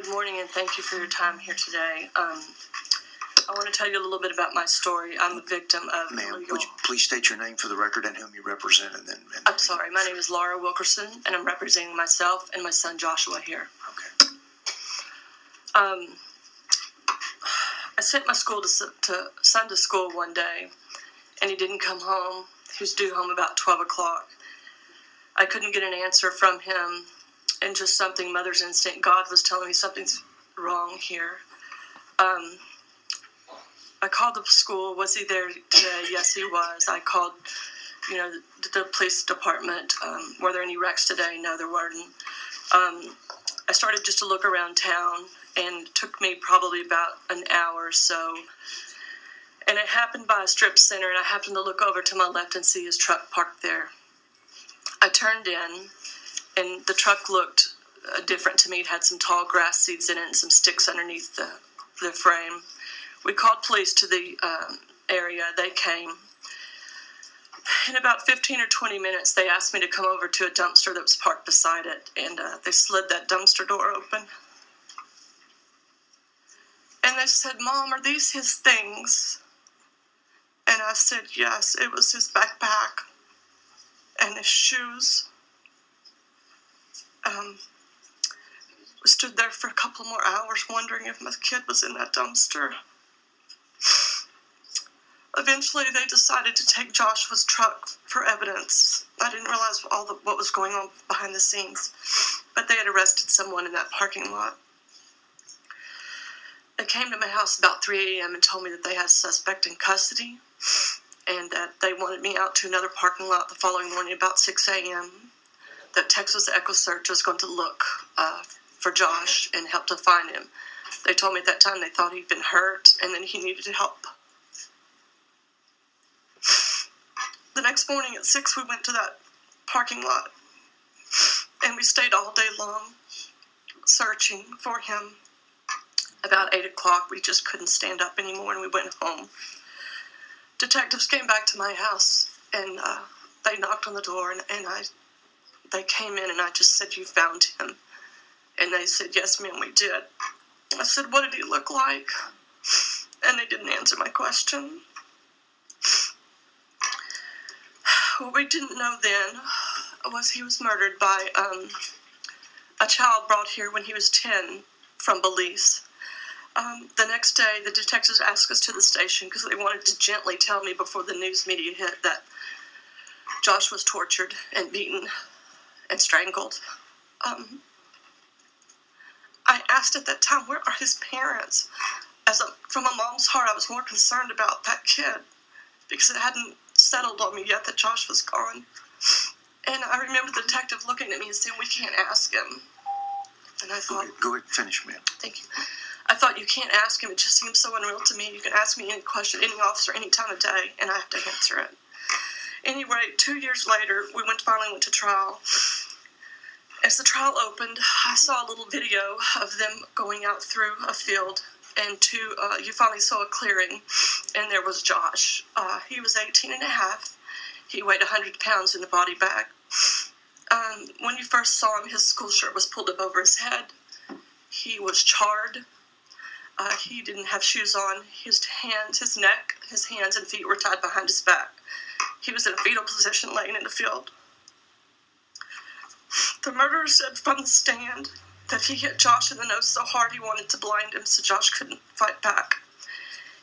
Good morning, and thank you for your time here today. I want to tell you a little bit about my story. I'm a victim of Ma'am, illegal... would you please state your name for the record and whom you represent, and then... I'm sorry, my name is Laura Wilkerson, and I'm representing myself and my son Joshua here. Okay. I sent my son to school one day, and he didn't come home. He was due home about 12 o'clock. I couldn't get an answer from him, and just something, mother's instinct, God was telling me something's wrong here. I called the school. Was he there today? Yes, he was. I called, the police department. Were there any wrecks today? No, there weren't. I started just to look around town, and it took me probably about an hour or so. And it happened by a strip center, and I happened to look over to my left and see his truck parked there. I turned in, and the truck looked different to me. It had some tall grass seeds in it and some sticks underneath the frame. We called police to the area. They came. In about 15 or 20 minutes, they asked me to come over to a dumpster that was parked beside it, and they slid that dumpster door open. And they said, "Mom, are these his things?" And I said, yes, it was his backpack and his shoes. We stood there for a couple more hours wondering if my kid was in that dumpster. Eventually, they decided to take Joshua's truck for evidence. I didn't realize what was going on behind the scenes, but they had arrested someone in that parking lot. They came to my house about 3 a.m. and told me that they had a suspect in custody, and that they wanted me out to another parking lot the following morning about 6 a.m., that Texas EchoSearch was going to look for Josh and help to find him. They told me at that time they thought he'd been hurt and that he needed help. The next morning at 6, we went to that parking lot, and we stayed all day long searching for him. About 8 o'clock, we just couldn't stand up anymore, and we went home. Detectives came back to my house, and they knocked on the door, and they came in, and I just said, "You found him?" And they said, "Yes, ma'am, we did." I said, "What did he look like?" And they didn't answer my question. What we didn't know then was he was murdered by a child brought here when he was 10 from Belize. The next day, the detectives asked us to the station because they wanted to gently tell me before the news media hit that Josh was tortured and beaten and strangled. I asked at that time, where are his parents? From a mom's heart, I was more concerned about that kid because it hadn't settled on me yet that Josh was gone. And I remember the detective looking at me and saying, "We can't ask him." And I thought... Go ahead, finish, ma'am. Thank you. I thought, you can't ask him. It just seems so unreal to me. You can ask me any question, any officer, any time of day, and I have to answer it. Anyway, 2 years later, we finally went to trial. As the trial opened, I saw a little video of them going out through a field, and you finally saw a clearing, and there was Josh. He was 18 and a half. He weighed 100 pounds in the body bag. When you first saw him, his school shirt was pulled up over his head. He was charred. He didn't have shoes on. His hands and feet were tied behind his back. He was in a fetal position laying in the field. The murderer said from the stand that he hit Josh in the nose so hard he wanted to blind him so Josh couldn't fight back.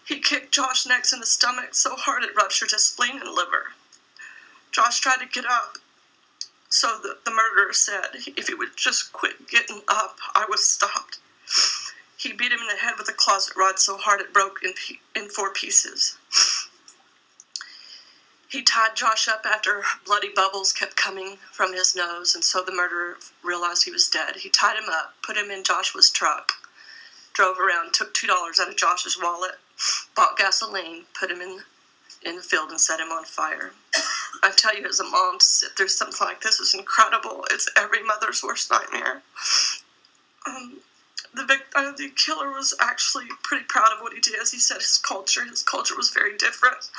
He kicked Josh next in the stomach so hard it ruptured his spleen and liver. Josh tried to get up, so the murderer said if he would just quit getting up, I was stopped. He beat him in the head with a closet rod so hard it broke in 4 pieces. He tied Josh up after bloody bubbles kept coming from his nose, and so the murderer realized he was dead. He tied him up, put him in Joshua's truck, drove around, took $2 out of Josh's wallet, bought gasoline, put him in the field, and set him on fire. I tell you, as a mom, to sit through something like this is incredible. It's every mother's worst nightmare. The killer was actually pretty proud of what he did. As he said, his culture was very different.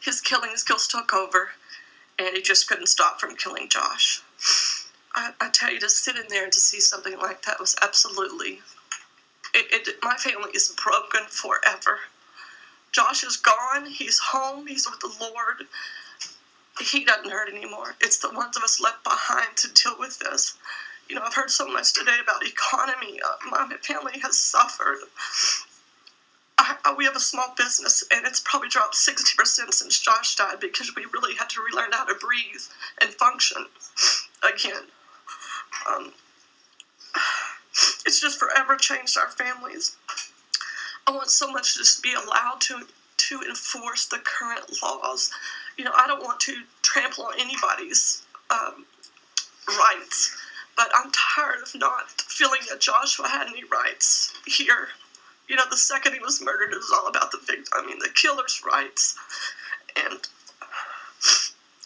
His killing skills took over, and he just couldn't stop from killing Josh. I tell you, to sit in there and to see something like that was absolutely My family is broken forever. Josh is gone. He's home. He's with the Lord. He doesn't hurt anymore. It's the ones of us left behind to deal with this. You know, I've heard so much today about economy. My family has suffered. We have a small business, and it's probably dropped 60% since Josh died because we really had to relearn how to breathe and function again. It's just forever changed our families. I want so much to just be allowed to enforce the current laws. You know, I don't want to trample on anybody's rights, but I'm tired of not feeling that Joshua had any rights here. You know, the second he was murdered, it was all about the killer's rights. And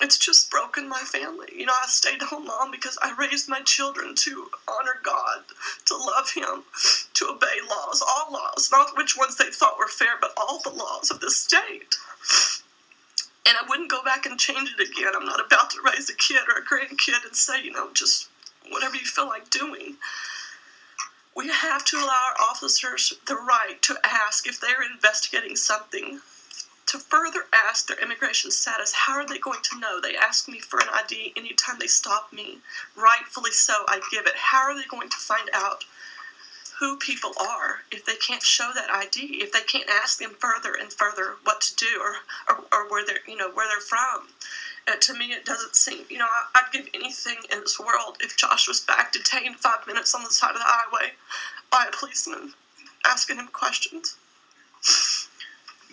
it's just broken my family. You know, I stayed home mom because I raised my children to honor God, to love Him, to obey laws, all laws, not which ones they thought were fair, but all the laws of the state. And I wouldn't go back and change it again. I'm not about to raise a kid or a grandkid and say, you know, just whatever you feel like doing. We have to allow our officers the right to ask if they're investigating something, to further ask their immigration status. How are they going to know? They ask me for an ID anytime they stop me. Rightfully so, I give it. How are they going to find out who people are if they can't show that ID? If they can't ask them further and further what to do or where they're from? To me, it doesn't seem. You know, I'd give anything in this world if Josh was back detained 5 minutes on the side of the highway by a policeman asking him questions.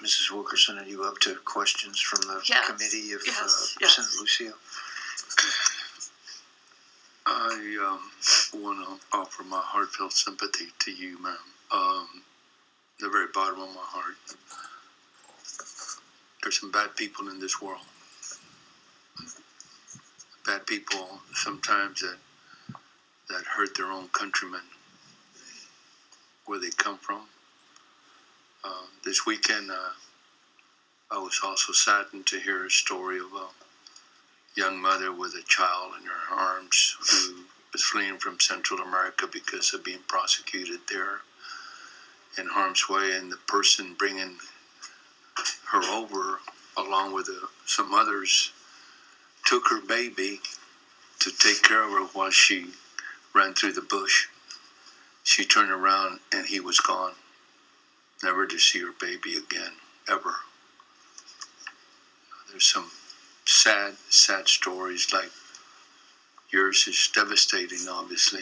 Mrs. Wilkerson, are you up to questions from the committee of Senator Lucio? I want to offer my heartfelt sympathy to you, ma'am. The very bottom of my heart. There's some bad people in this world. Bad people sometimes that hurt their own countrymen where they come from. This weekend, I was also saddened to hear a story of a young mother with a child in her arms who was fleeing from Central America because of being prosecuted there in harm's way, and the person bringing her over, along with some others, took her baby to take care of her while she ran through the bush. She turned around and he was gone, never to see her baby again, ever. There's some sad stories like yours is devastating, obviously.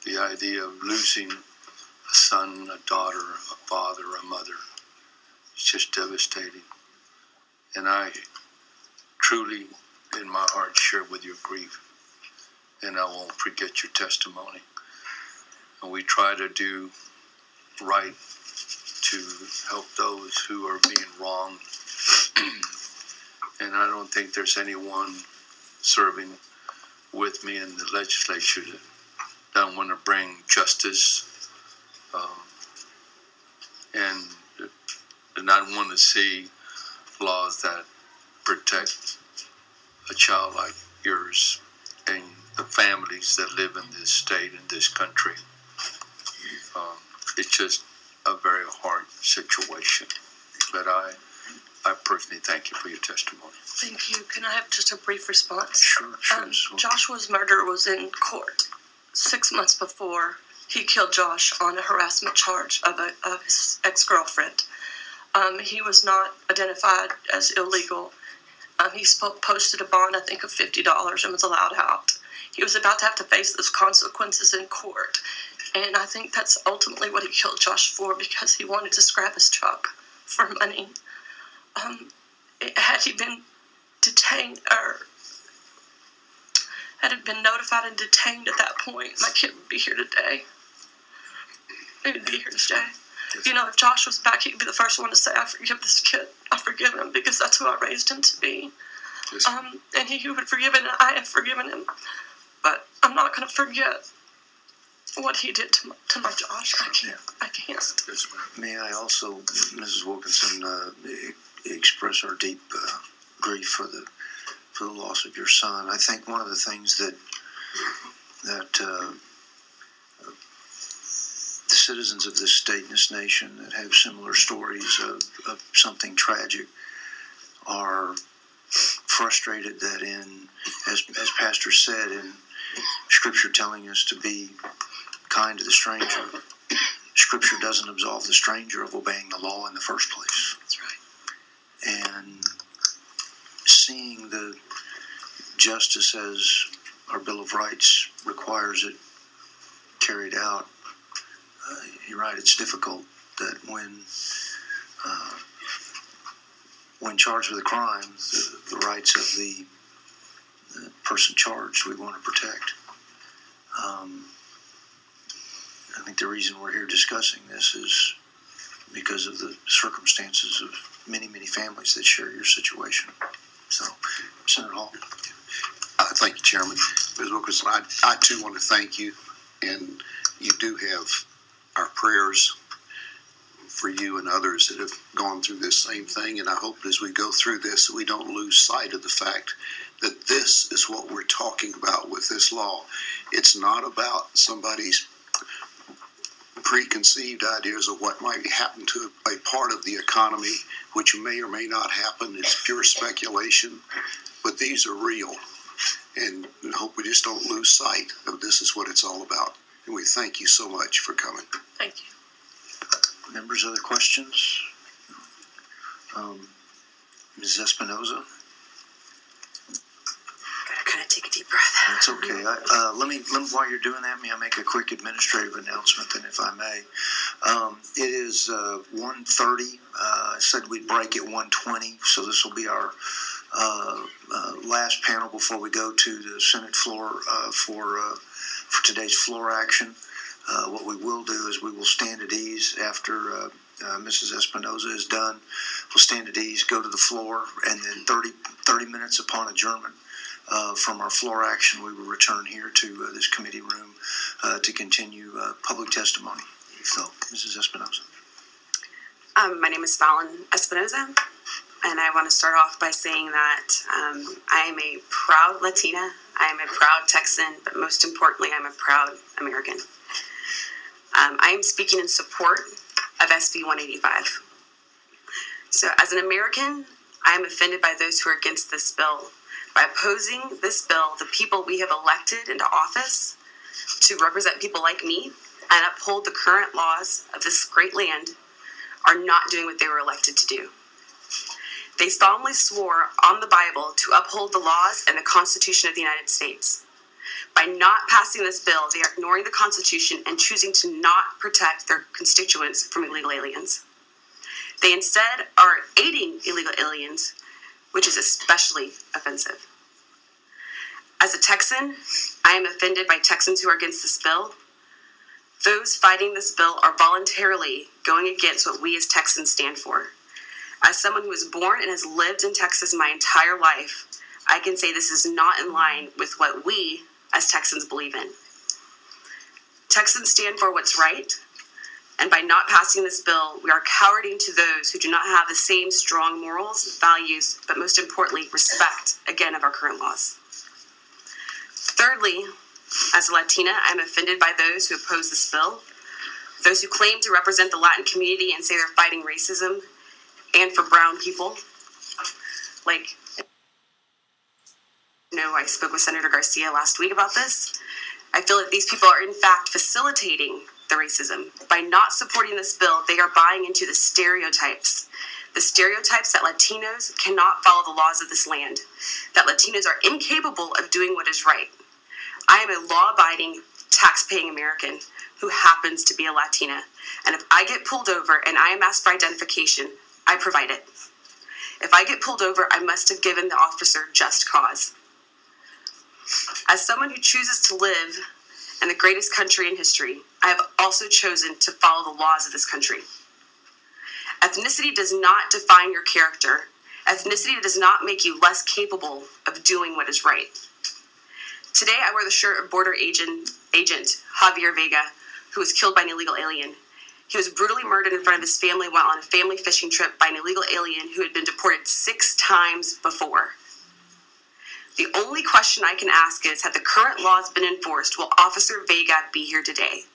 The idea of losing a son, a daughter, a father, a mother, it's just devastating. And I truly, in my heart, share with your grief. And I won't forget your testimony. And we try to do right to help those who are being wronged. And I don't think there's anyone serving with me in the legislature that don't want to bring justice and not want to see laws that protect a child like yours and the families that live in this state, in this country. It's just a very hard situation. But I personally thank you for your testimony. Thank you. Can I have just a brief response? Sure. Joshua's murder was in court 6 months before he killed Josh on a harassment charge of his ex-girlfriend. He was not identified as illegal. He posted a bond, I think, of $50 and was allowed out. He was about to have to face those consequences in court. And I think that's ultimately what he killed Josh for, because he wanted to scrap his truck for money. Had he been detained, or had it been notified and detained at that point, my kid would be here today. He would be here today. You know, if Josh was back, he'd be the first one to say, I forgive this kid. I forgive him because that's who I raised him to be. Yes. And he would forgive it, and I have forgiven him. But I'm not going to forget what he did to my Josh. I can't. Yes, may I also, Mrs. Wilkinson, express our deep grief for the loss of your son. I think one of the things that the citizens of this state and this nation that have similar stories of something tragic are frustrated that as Pastor said, in Scripture telling us to be kind to the stranger, Scripture doesn't absolve the stranger of obeying the law in the first place. That's right. And seeing the justice as our Bill of Rights requires it carried out, you're right, it's difficult that when charged with a crime, the rights of the person charged we want to protect. I think the reason we're here discussing this is because of the circumstances of many, many families that share your situation. So, Senator Hall. Thank you, Chairman. Ms. Wilkerson, I too want to thank you, and you do have our prayers for you and others that have gone through this same thing, and I hope as we go through this that we don't lose sight of the fact that this is what we're talking about with this law. It's not about somebody's preconceived ideas of what might happen to a part of the economy, which may or may not happen. It's pure speculation, but these are real, and I hope we just don't lose sight of this is what it's all about. And we thank you so much for coming. Thank you. Members, other questions? Ms. Espinoza? Gotta kind of take a deep breath. That's okay. Let me, while you're doing that, may I make a quick administrative announcement, then, if I may. It is 1:30. I said we'd break at 1:20, so this will be our last panel before we go to the Senate floor for today's floor action. What we will do is we will stand at ease after Mrs. Espinoza is done. We'll stand at ease, go to the floor, and then 30 minutes upon adjournment from our floor action, we will return here to this committee room to continue public testimony. So, Mrs. Espinoza. My name is Phallynn Espinoza, and I want to start off by saying that I am a proud Latina, I am a proud Texan, but most importantly, I'm a proud American. I am speaking in support of SB 185. So, as an American, I am offended by those who are against this bill. By opposing this bill, the people we have elected into office to represent people like me and uphold the current laws of this great land are not doing what they were elected to do. They solemnly swore on the Bible to uphold the laws and the Constitution of the United States. By not passing this bill, they are ignoring the Constitution and choosing to not protect their constituents from illegal aliens. They instead are aiding illegal aliens, which is especially offensive. As a Texan, I am offended by Texans who are against this bill. Those fighting this bill are voluntarily going against what we as Texans stand for. As someone who was born and has lived in Texas my entire life, I can say this is not in line with what we as Texans believe in. Texans stand for what's right, and by not passing this bill, we are cowarding to those who do not have the same strong morals, values, but most importantly, respect, again, of our current laws. Thirdly, as a Latina, I am offended by those who oppose this bill, those who claim to represent the Latin community and say they're fighting racism and for brown people. I spoke with Senator Garcia last week about this. I feel that these people are in fact facilitating the racism. By not supporting this bill, they are buying into the stereotypes that Latinos cannot follow the laws of this land, that Latinos are incapable of doing what is right. I am a law-abiding, tax-paying American who happens to be a Latina, and if I get pulled over and I am asked for identification, I provide it. If I get pulled over, I must have given the officer just cause. As someone who chooses to live in the greatest country in history, I have also chosen to follow the laws of this country. Ethnicity does not define your character. Ethnicity does not make you less capable of doing what is right. Today, I wear the shirt of border agent Javier Vega, who was killed by an illegal alien. He was brutally murdered in front of his family while on a family fishing trip by an illegal alien who had been deported 6 times before. The only question I can ask is, had the current laws been enforced, will Officer Vega be here today?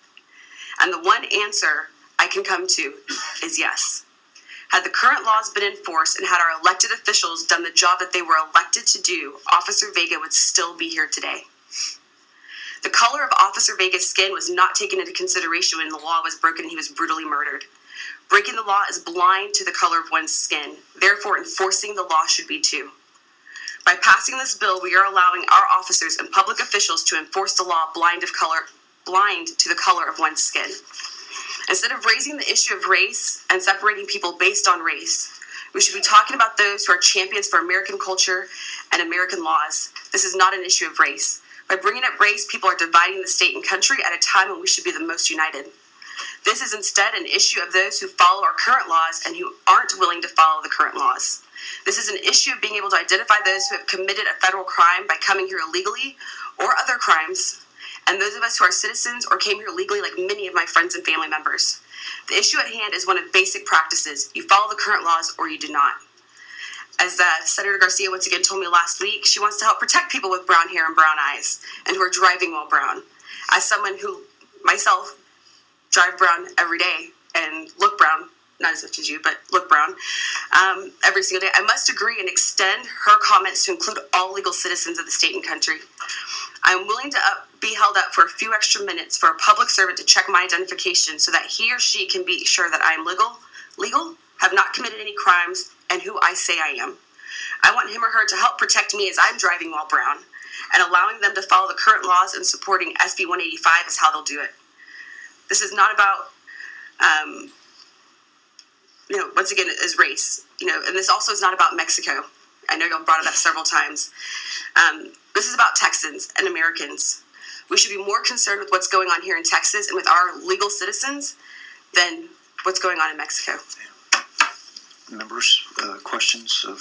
And the one answer I can come to is yes. Had the current laws been enforced and had our elected officials done the job that they were elected to do, Officer Vega would still be here today. The color of Officer Vega's skin was not taken into consideration when the law was broken and he was brutally murdered. Breaking the law is blind to the color of one's skin. Therefore, enforcing the law should be too. By passing this bill, we are allowing our officers and public officials to enforce the law blind to the color of one's skin. Instead of raising the issue of race and separating people based on race, we should be talking about those who are champions for American culture and American laws. This is not an issue of race. By bringing up race, people are dividing the state and country at a time when we should be the most united. This is instead an issue of those who follow our current laws and who aren't willing to follow the current laws. This is an issue of being able to identify those who have committed a federal crime by coming here illegally or other crimes, and those of us who are citizens or came here legally like many of my friends and family members. The issue at hand is one of basic practices. You follow the current laws or you do not. As Senator Garcia once again told me last week, she wants to help protect people with brown hair and brown eyes and who are driving while brown. As someone who, myself, drive brown every day and look brown, not as much as you, but look brown, every single day, I must agree and extend her comments to include all legal citizens of the state and country. I am willing to be held up for a few extra minutes for a public servant to check my identification so that he or she can be sure that I am legal, have not committed any crimes, and who I say I am. I want him or her to help protect me as I'm driving while brown, and allowing them to follow the current laws and supporting SB 185 is how they'll do it. This is not about, once again, is race, and this also is not about Mexico. I know y'all brought it up several times. This is about Texans and Americans. We should be more concerned with what's going on here in Texas and with our legal citizens than what's going on in Mexico. Members, questions of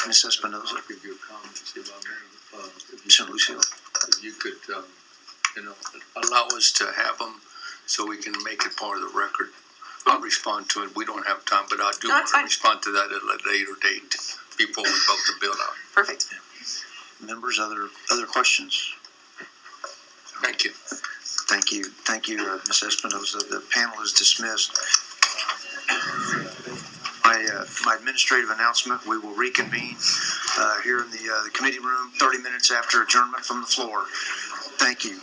Ms. Espinoza? I'll give you a comment to see about me. Mr. Lucio? If you could, allow us to have them so we can make it part of the record. I'll respond to it. We don't have time, but I do want to respond to that at a later date before we vote the bill out. Perfect. Members, other questions? Thank you. Thank you, Ms. Espinoza. The panel is dismissed. My administrative announcement, we will reconvene here in the committee room 30 minutes after adjournment from the floor. Thank you.